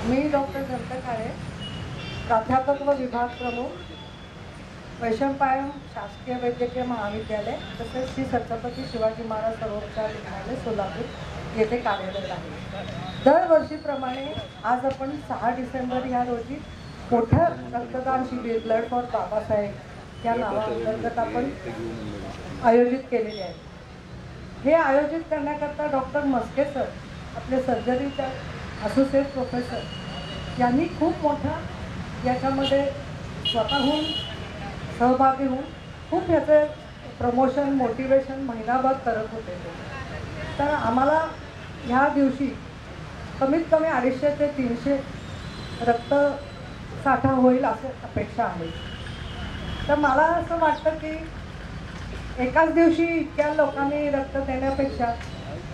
मी doctor Jayant काळे, प्राध्यापक व विभाग प्रमुख, वैशंपायन शासकीय वैद्यकीय महाविद्यालय तसेच श्री छत्रपती शिवाजी महाराज सर्वोपचार रुग्णालय सोलापूर येथे कार्यरत आहे। दरवर्षीप्रमाणे आज आपण 6 डिसेंबर या रोजी मोठं रक्तदान शिबिर ब्लड फॉर बाबासाहेब या नावाअंतर्गत आपण आयोजित केलेले आहे। हे आयोजित करण्याकरता डॉक्टर मस्के सर, आपले सर्जरीच्या असोसिएट प्रोफेसर यांनी खूप मोठा याच्यामध्ये स्वतःहून सहभागी होऊन खूप ह्याचे प्रमोशन मोटिवेशन महिनाभर करत होते। तर आम्हाला ह्या दिवशी कमीत कमी 250 ते 300 रक्त साठा होईल असे अपेक्षा आहे। तर मला असं वाटतं की एकाच दिवशी इतक्या लोकांनी रक्त देण्यापेक्षा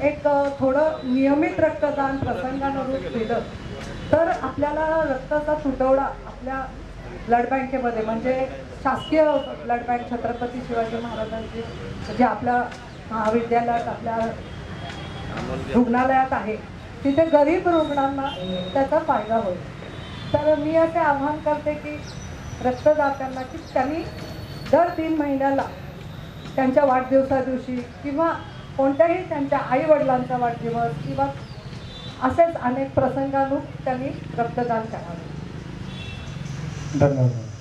एक थोडं नियमित रक्तदान प्रसंगानुरूप दिलं तर आपल्याला रक्ताचा तुटवडा आपल्या ब्लड बँकेमध्ये म्हणजे शासकीय ब्लड बँक छत्रपती शिवाजी महाराजांची जे आपल्या महाविद्यालयात आपल्या रुग्णालयात आहे तिथे गरीब रुग्णांना त्याचा फायदा होईल। तर मी असे आवाहन करते की रक्तदात्यांना की त्यांनी दर 3 महिन्याला त्यांच्या वाढदिवसा दिवशी किंवा कोणत्याही त्यांच्या आई वडिलांचा वाढदिवस किंवा असेच अनेक प्रसंगानुरूप त्यांनी रक्तदान करावे। धन्यवाद।